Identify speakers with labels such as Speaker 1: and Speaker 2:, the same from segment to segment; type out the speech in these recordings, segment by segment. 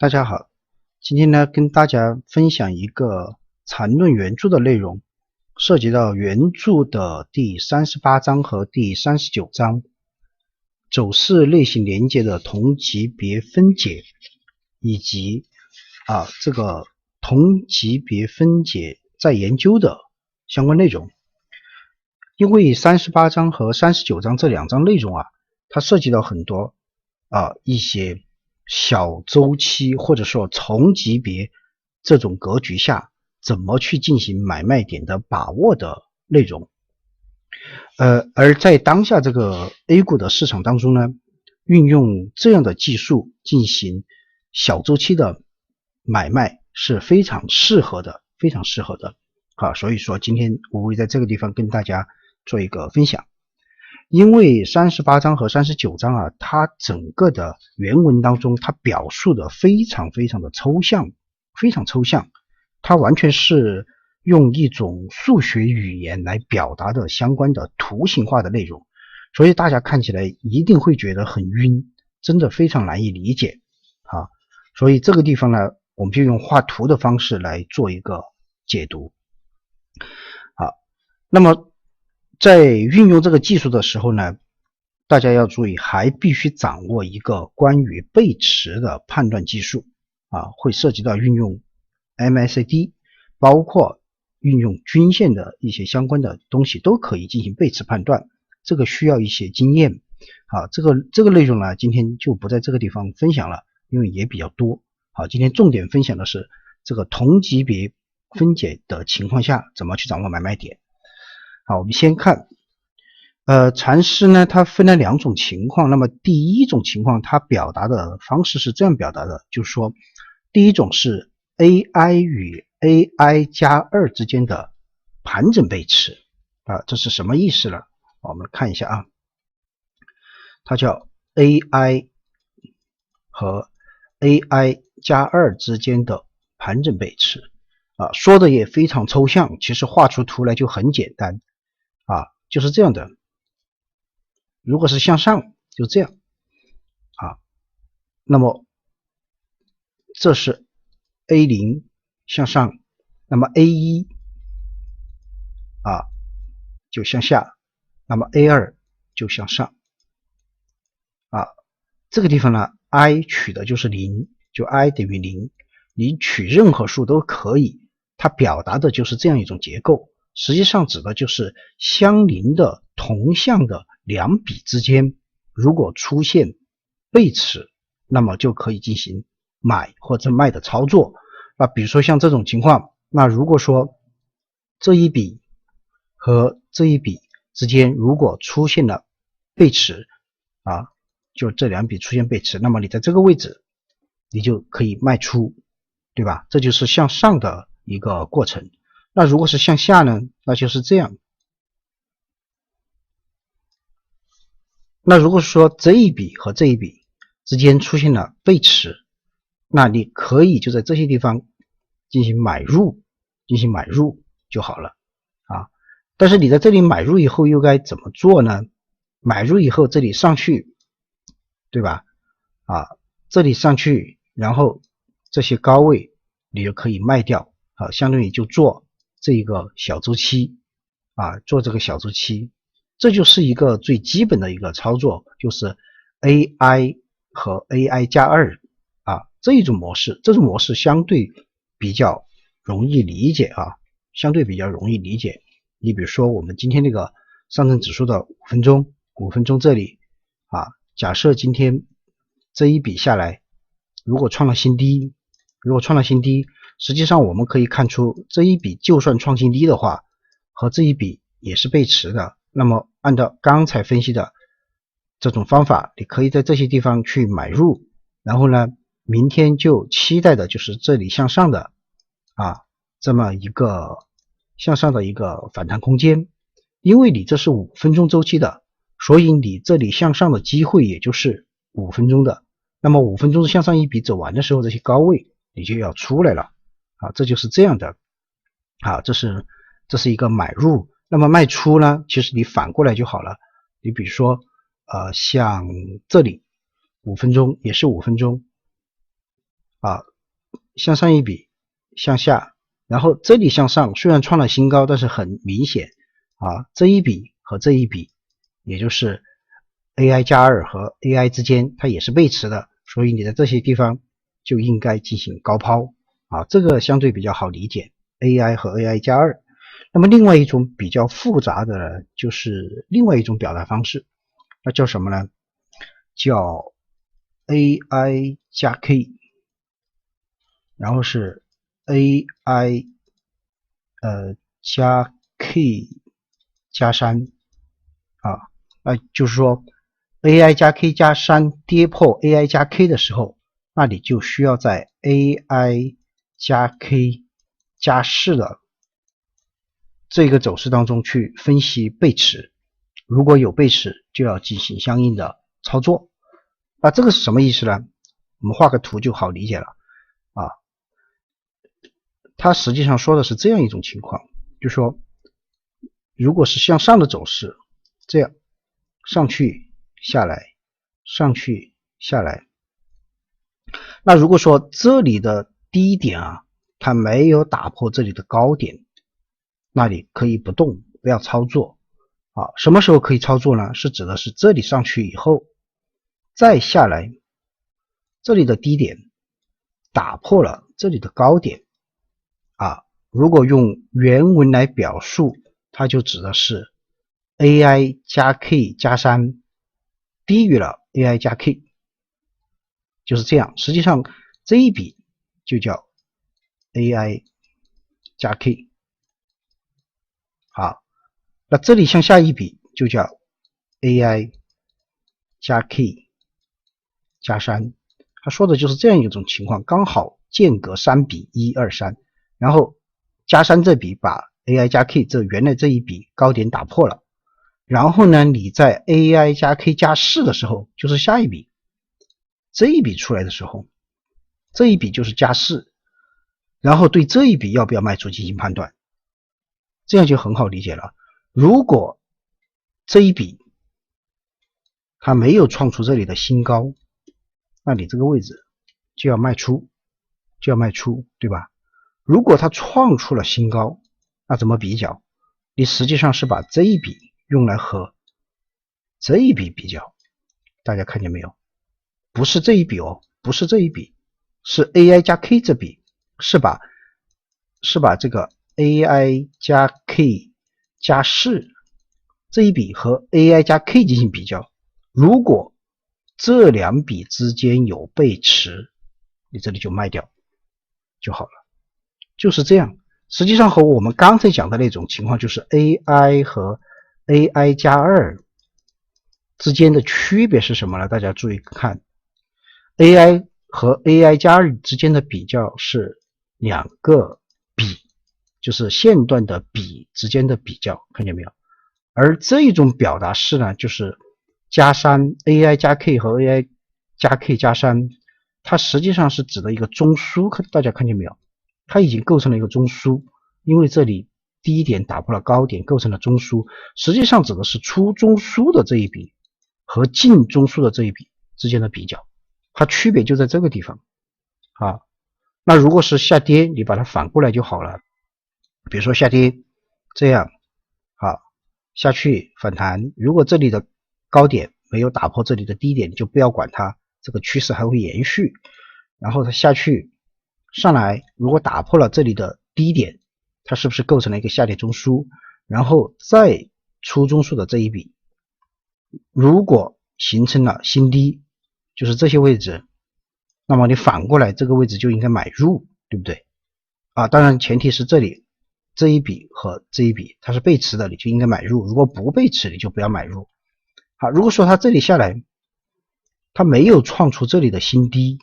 Speaker 1: 大家好，今天呢跟大家分享一个缠论原著的内容，涉及到原著的第38章和第39章，走势类型连接的同级别分解，以及这个同级别分解再研究的相关内容。因为38章和39章这两章内容它涉及到很多一些小周期或者说同级别这种格局下怎么去进行买卖点的把握的内容。而在当下这个 A 股的市场当中呢，运用这样的技术进行小周期的买卖是非常适合的，非常适合的。所以说今天我会在这个地方跟大家做一个分享。因为38章和39章它整个的原文当中，它表述的非常非常的抽象，非常抽象，它完全是用一种数学语言来表达的相关的图形化的内容，所以大家看起来一定会觉得很晕，真的非常难以理解所以这个地方呢，我们就用画图的方式来做一个解读。那么在运用这个技术的时候呢，大家要注意，还必须掌握一个关于背驰的判断技术会涉及到运用 MACD， 包括运用均线的一些相关的东西都可以进行背驰判断，这个需要一些经验这个内容呢，今天就不在这个地方分享了，因为也比较多。今天重点分享的是这个同级别分解的情况下怎么去掌握买卖点。我们先看禅师呢，它分了两种情况。那么第一种情况，它表达的方式是这样表达的，就是说第一种是 AI 与 AI 加2之间的盘整背驰这是什么意思呢？我们看一下它叫 AI 和 AI 加2之间的盘整背驰说的也非常抽象，其实画出图来就很简单就是这样的。如果是向上就这样那么这是 A0 向上，那么 A1 就向下，那么 A2 就向上这个地方呢 I 取的就是0，就 I 等于0，你取任何数都可以，它表达的就是这样一种结构，实际上指的就是相邻的同向的两笔之间如果出现背驰，那么就可以进行买或者卖的操作。比如说像这种情况，那如果说这一笔和这一笔之间如果出现了背驰就这两笔出现背驰，那么你在这个位置你就可以卖出，对吧？这就是向上的一个过程。那如果是向下呢，那就是这样。那如果说这一笔和这一笔之间出现了背驰，那你可以就在这些地方进行买入就好了但是你在这里买入以后又该怎么做呢？买入以后这里上去，对吧这里上去，然后这些高位你就可以卖掉相当于就做这一个小周期做这个小周期，这就是一个最基本的一个操作，就是 AI 和 AI 加2这种模式，相对比较容易理解你比如说我们今天这个上证指数的5分钟这里假设今天这一笔下来如果创了新低，实际上我们可以看出这一笔就算创新低的话和这一笔也是背驰的，那么按照刚才分析的这种方法，你可以在这些地方去买入，然后呢明天就期待的就是这里向上的这么一个向上的一个反弹空间。因为你这是5分钟周期的，所以你这里向上的机会也就是5分钟的，那么5分钟向上一笔走完的时候，这些高位你就要出来了这就是这样的这是一个买入。那么卖出呢，其实你反过来就好了，你比如说像这里5分钟也是5分钟啊，向上一笔，向下，然后这里向上，虽然创了新高，但是很明显啊，这一笔和这一笔，也就是 AI 加2和 AI 之间，它也是背驰的，所以你在这些地方就应该进行高抛啊，这个相对比较好理解 ，AI 和 AI 加2。那么另外一种比较复杂的呢，就是另外一种表达方式，那叫什么呢？叫 AI 加 K， 然后是 AI 加 K 加3啊，那就是说 AI 加 K 加3跌破 AI 加 K 的时候，那你就需要在 AI 加 K 加4的这个走势当中去分析背驰，如果有背驰，就要进行相应的操作。那这个是什么意思呢？我们画个图就好理解了啊。它实际上说的是这样一种情况，就是说，如果是向上的走势，这样上去下来，上去下来，那如果说这里的低点啊，它没有打破这里的高点，那你可以不动，不要操作啊。什么时候可以操作呢？是指的是这里上去以后，再下来，这里的低点打破了这里的高点啊。如果用原文来表述，它就指的是 AI 加 K 加3低于了 AI 加 K， 就是这样。实际上这一笔就叫 AI 加 K。好，那这里向下一笔就叫 AI 加 K 加3，他说的就是这样一种情况，刚好间隔3笔1、2、3，然后加3这笔把 AI 加 K 原来这一笔高点打破了，然后呢，你在 AI 加 K 加4的时候，就是下一笔，这一笔出来的时候，这一笔就是加4，然后对这一笔要不要卖出进行判断，这样就很好理解了。如果这一笔它没有创出这里的新高，那你这个位置就要卖出，对吧？如果它创出了新高，那怎么比较？你实际上是把这一笔用来和这一笔比较，大家看见没有？不是这一笔哦，不是这一笔，是 AI 加 K 这笔，是把这个 AI 加 K 加4这一笔和 AI 加 K 进行比较，如果这两笔之间有背驰，你这里就卖掉就好了，就是这样。实际上和我们刚才讲的那种情况，就是 AI 和 AI 加2之间的区别是什么呢？大家注意看 ，AI 和 AI 加2之间的比较是两个比，就是线段的比之间的比较，看见没有？而这一种表达式呢，就是加3 AI 加 K 和 AI 加 K 加3，它实际上是指的一个中枢，大家看见没有？它已经构成了一个中枢，因为这里低点打破了高点，构成了中枢，实际上指的是出中枢的这一笔和进中枢的这一笔之间的比较，它区别就在这个地方啊。那如果是下跌，你把它反过来就好了，比如说下跌这样啊，下去反弹，如果这里的高点没有打破这里的低点，你就不要管它，这个趋势还会延续，然后它下去上来，如果打破了这里的低点，它是不是构成了一个下跌中枢？然后再出中枢的这一笔，如果形成了新低，就是这些位置，那么你反过来这个位置就应该买入，对不对？啊，当然前提是这里这一笔和这一笔它是背驰的，你就应该买入；如果不背驰，你就不要买入。好，如果说它这里下来，它没有创出这里的新低，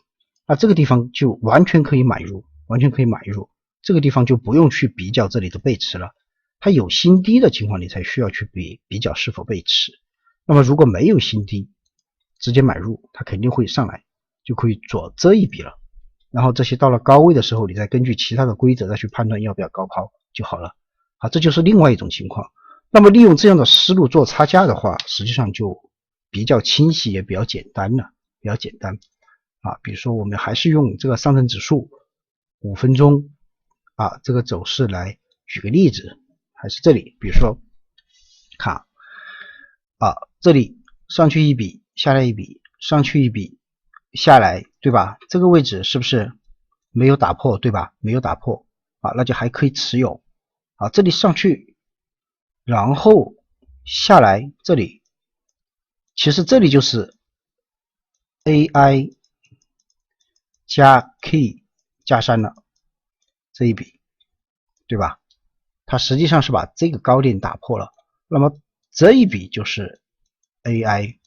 Speaker 1: 那这个地方就完全可以买入，这个地方就不用去比较这里的背驰了。它有新低的情况，你才需要去比较是否背驰。那么如果没有新低，直接买入，它肯定会上来，就可以做这一笔了。然后这些到了高位的时候，你再根据其他的规则再去判断要不要高抛就好了。好，这就是另外一种情况。那么利用这样的思路做差价的话，实际上就比较清晰，也比较简单了，比较简单。比如说我们还是用这个上证指数5分钟这个走势来举个例子，还是这里，比如说看这里上去一笔，下来一笔，上去一笔，下来，对吧？这个位置是不是没有打破，对吧？没有打破那就还可以持有这里上去，然后下来这里，其实这里就是 AI 加 K 加3了这一笔，对吧？它实际上是把这个高点打破了，那么这一笔就是 AI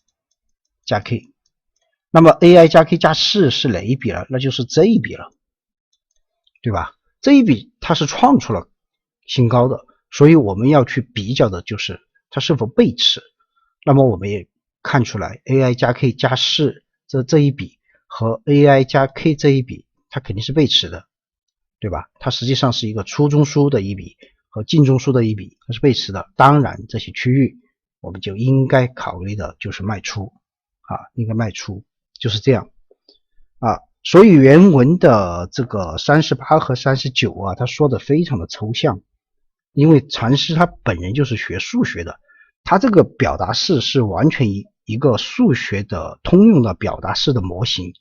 Speaker 1: 加 K， 那么 AI 加 K 加4是哪一笔了？那就是这一笔了，对吧？这一笔它是创出了新高的，所以我们要去比较的就是它是否背驰。那么我们也看出来 AI 加 K 加4这一笔和 AI 加 K 这一笔它肯定是背驰的，对吧？它实际上是一个粗中枢的一笔和近中枢的一笔，它是背驰的。当然这些区域我们就应该考虑的就是卖出应该卖出，就是这样所以原文的这个38和39他说的非常的抽象，因为禅师他本人就是学数学的，他这个表达式是完全一个数学的通用的表达式的模型，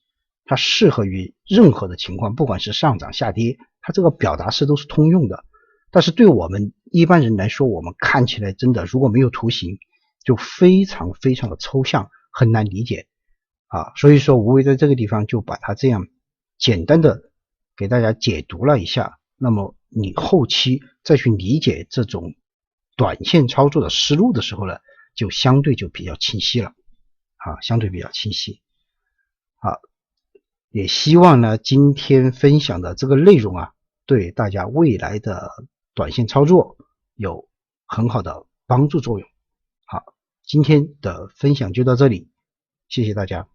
Speaker 1: 它适合于任何的情况，不管是上涨下跌，它这个表达式都是通用的。但是对我们一般人来说，我们看起来真的如果没有图形就非常非常的抽象，很难理解所以说无为在这个地方就把它这样简单的给大家解读了一下，那么你后期再去理解这种短线操作的思路的时候呢，就相对就比较清晰了相对比较清晰也希望呢今天分享的这个内容对大家未来的短线操作有很好的帮助作用。好，今天的分享就到这里，谢谢大家。